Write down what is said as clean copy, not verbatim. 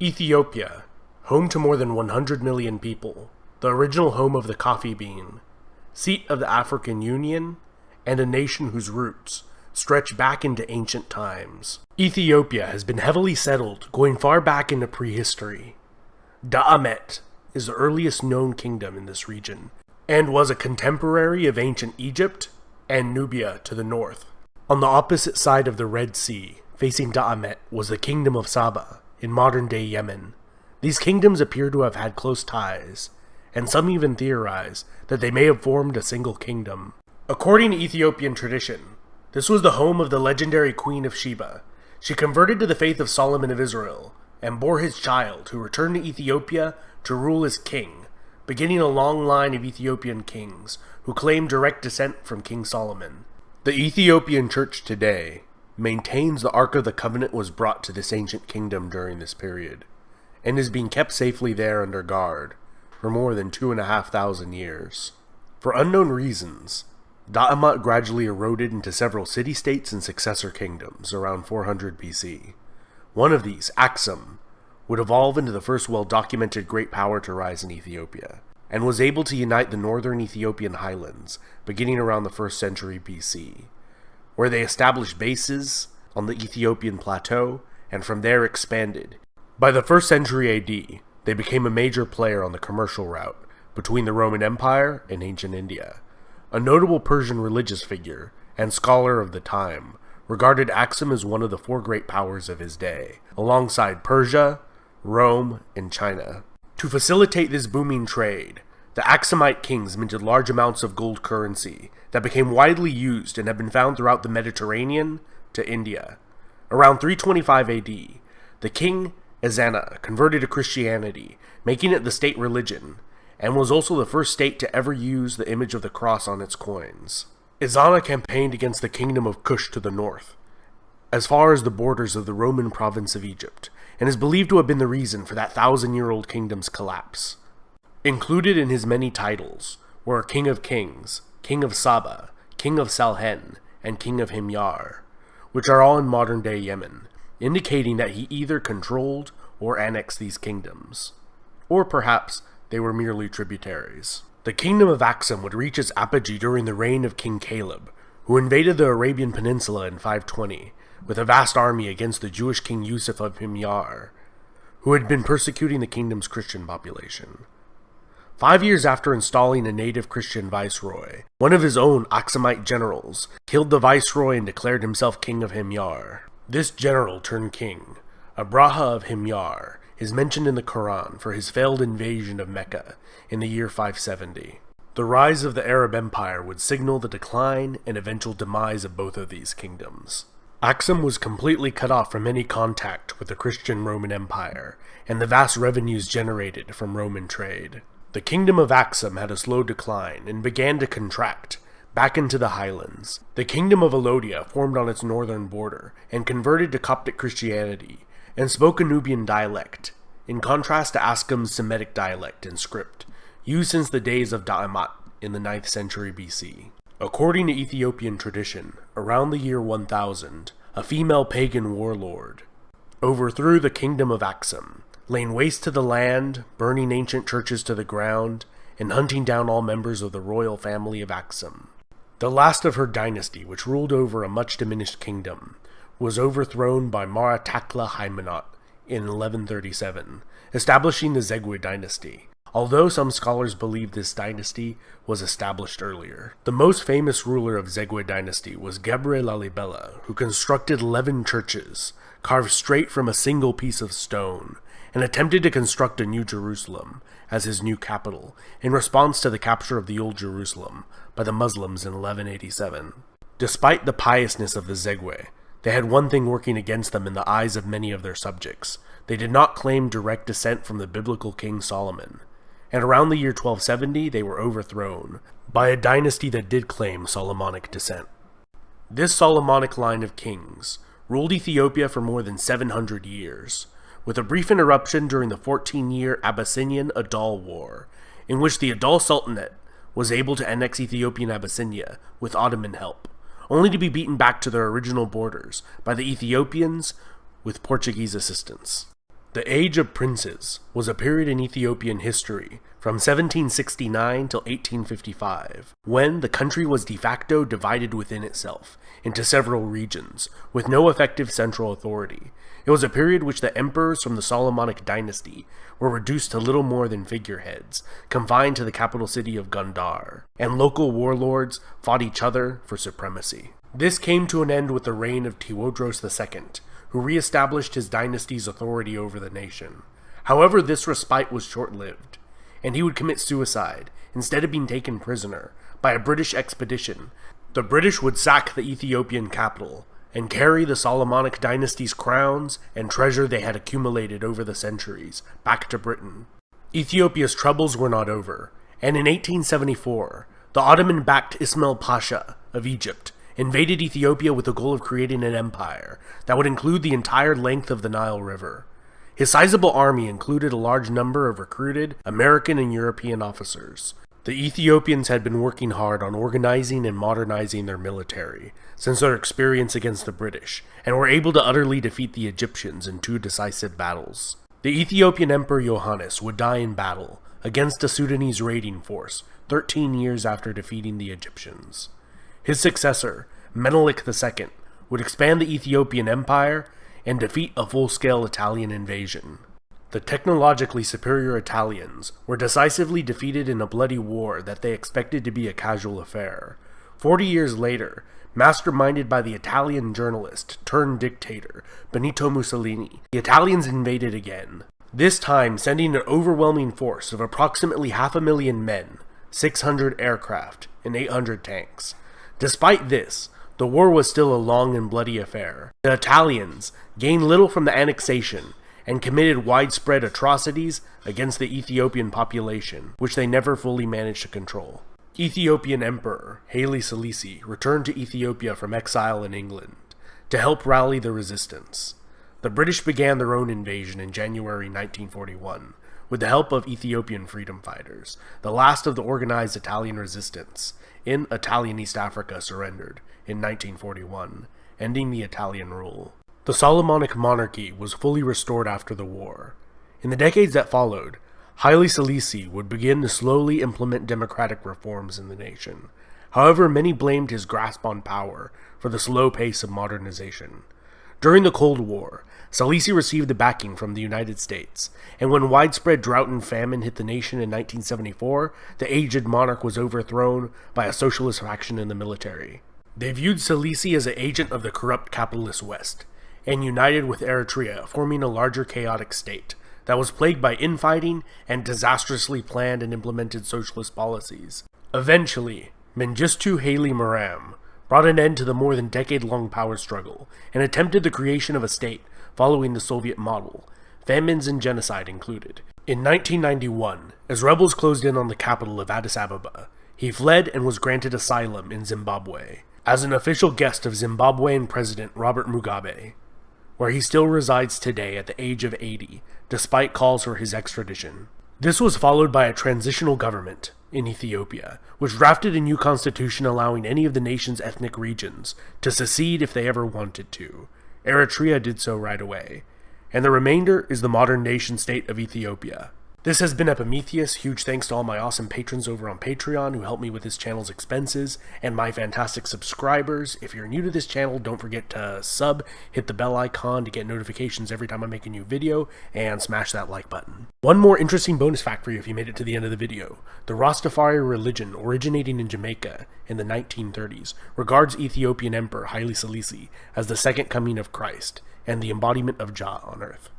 Ethiopia, home to more than 100 million people, the original home of the coffee bean, seat of the African Union, and a nation whose roots stretch back into ancient times. Ethiopia has been heavily settled, going far back into prehistory. Da'amet is the earliest known kingdom in this region, and was a contemporary of ancient Egypt and Nubia to the north. On the opposite side of the Red Sea, facing Da'amet, was the kingdom of Saba, in modern-day Yemen. These kingdoms appear to have had close ties, and some even theorize that they may have formed a single kingdom. According to Ethiopian tradition, this was the home of the legendary Queen of Sheba. She converted to the faith of Solomon of Israel, and bore his child, who returned to Ethiopia to rule as king, beginning a long line of Ethiopian kings who claim direct descent from King Solomon. The Ethiopian Church today maintains the Ark of the Covenant was brought to this ancient kingdom during this period, and is being kept safely there under guard for more than 2,500 years. For unknown reasons, Da'amet gradually eroded into several city-states and successor kingdoms around 400 BC. One of these, Aksum, would evolve into the first well-documented great power to rise in Ethiopia, and was able to unite the northern Ethiopian highlands beginning around the 1st century BC, where they established bases on the Ethiopian plateau, and from there expanded. By the 1st century AD, they became a major player on the commercial route between the Roman Empire and ancient India. A notable Persian religious figure and scholar of the time regarded Aksum as one of the 4 great powers of his day, alongside Persia, Rome, and China. To facilitate this booming trade, the Aksumite kings minted large amounts of gold currency that became widely used and have been found throughout the Mediterranean to India. Around 325 AD, the king Ezana converted to Christianity, making it the state religion, and was also the first state to ever use the image of the cross on its coins. Ezana campaigned against the kingdom of Kush to the north, as far as the borders of the Roman province of Egypt, and is believed to have been the reason for that 1,000-year-old kingdom's collapse. Included in his many titles were King of Kings, King of Saba, King of Salhen, and King of Himyar, which are all in modern-day Yemen, indicating that he either controlled or annexed these kingdoms, or perhaps they were merely tributaries. The kingdom of Aksum would reach its apogee during the reign of King Caleb, who invaded the Arabian Peninsula in 520, with a vast army against the Jewish king Yusuf of Himyar, who had been persecuting the kingdom's Christian population. 5 years after installing a native Christian viceroy, one of his own Aksumite generals killed the viceroy and declared himself king of Himyar. This general turned king, Abraha of Himyar, is mentioned in the Quran for his failed invasion of Mecca in the year 570. The rise of the Arab Empire would signal the decline and eventual demise of both of these kingdoms. Aksum was completely cut off from any contact with the Christian Roman Empire and the vast revenues generated from Roman trade. The kingdom of Aksum had a slow decline and began to contract back into the highlands. The kingdom of Alodia formed on its northern border and converted to Coptic Christianity and spoke a Nubian dialect, in contrast to Aksum's Semitic dialect and script, used since the days of Da'amet in the 9th century BC. According to Ethiopian tradition, around the year 1000, a female pagan warlord overthrew the kingdom of Aksum, laying waste to the land, burning ancient churches to the ground, and hunting down all members of the royal family of Aksum. The last of her dynasty, which ruled over a much diminished kingdom, was overthrown by Maratakla Haymanot in 1137, establishing the Zegwe dynasty, although some scholars believe this dynasty was established earlier. The most famous ruler of Zegwe dynasty was Gebre Lalibela, who constructed 11 churches, carved straight from a single piece of stone, and attempted to construct a new Jerusalem as his new capital, in response to the capture of the Old Jerusalem by the Muslims in 1187. Despite the piousness of the Zegwe, they had one thing working against them in the eyes of many of their subjects. They did not claim direct descent from the biblical King Solomon, and around the year 1270 they were overthrown by a dynasty that did claim Solomonic descent. This Solomonic line of kings ruled Ethiopia for more than 700 years, with a brief interruption during the 14-year Abyssinian Adal War, in which the Adal Sultanate was able to annex Ethiopian Abyssinia with Ottoman help, only to be beaten back to their original borders by the Ethiopians with Portuguese assistance. The Age of Princes was a period in Ethiopian history from 1769 till 1855, when the country was de facto divided within itself into several regions, with no effective central authority. It was a period which the emperors from the Solomonic dynasty were reduced to little more than figureheads, confined to the capital city of Gondar, and local warlords fought each other for supremacy. This came to an end with the reign of Tewodros II, who re-established his dynasty's authority over the nation. However, this respite was short-lived, and he would commit suicide instead of being taken prisoner by a British expedition. The British would sack the Ethiopian capital and carry the Solomonic dynasty's crowns and treasure they had accumulated over the centuries back to Britain. Ethiopia's troubles were not over, and in 1874, the Ottoman-backed Ismail Pasha of Egypt invaded Ethiopia with the goal of creating an empire that would include the entire length of the Nile River. His sizable army included a large number of recruited American and European officers. The Ethiopians had been working hard on organizing and modernizing their military since their experience against the British, and were able to utterly defeat the Egyptians in 2 decisive battles. The Ethiopian Emperor Yohannes would die in battle against a Sudanese raiding force 13 years after defeating the Egyptians. His successor, Menelik II, would expand the Ethiopian Empire and defeat a full-scale Italian invasion. The technologically superior Italians were decisively defeated in a bloody war that they expected to be a casual affair. 40 years later, masterminded by the Italian journalist turned dictator Benito Mussolini, the Italians invaded again, this time sending an overwhelming force of approximately 500,000 men, 600 aircraft, and 800 tanks. Despite this, the war was still a long and bloody affair. The Italians gained little from the annexation and committed widespread atrocities against the Ethiopian population, which they never fully managed to control. Ethiopian Emperor Haile Selassie returned to Ethiopia from exile in England to help rally the resistance. The British began their own invasion in January 1941 with the help of Ethiopian freedom fighters. The last of the organized Italian resistance in Italian East Africa surrendered in 1941, ending the Italian rule. The Solomonic monarchy was fully restored after the war. In the decades that followed, Haile Selassie would begin to slowly implement democratic reforms in the nation. However, many blamed his grasp on power for the slow pace of modernization. During the Cold War, Selassie received the backing from the United States, and when widespread drought and famine hit the nation in 1974, the aged monarch was overthrown by a socialist faction in the military. They viewed Selassie as an agent of the corrupt capitalist West, and united with Eritrea, forming a larger chaotic state that was plagued by infighting and disastrously planned and implemented socialist policies. Eventually, Mengistu Haile Mariam brought an end to the more than decade-long power struggle and attempted the creation of a state following the Soviet model, famines and genocide included. In 1991, as rebels closed in on the capital of Addis Ababa, he fled and was granted asylum in Zimbabwe as an official guest of Zimbabwean President Robert Mugabe, where he still resides today at the age of 80, despite calls for his extradition. This was followed by a transitional government in Ethiopia, which drafted a new constitution allowing any of the nation's ethnic regions to secede if they ever wanted to. Eritrea did so right away, and the remainder is the modern nation-state of Ethiopia. This has been Epimetheus. Huge thanks to all my awesome patrons over on Patreon who help me with this channel's expenses, and my fantastic subscribers. If you're new to this channel, don't forget to sub, hit the bell icon to get notifications every time I make a new video, and smash that like button. One more interesting bonus fact for you if you made it to the end of the video. The Rastafari religion, originating in Jamaica in the 1930s, regards Ethiopian Emperor Haile Selassie as the second coming of Christ and the embodiment of Jah on earth.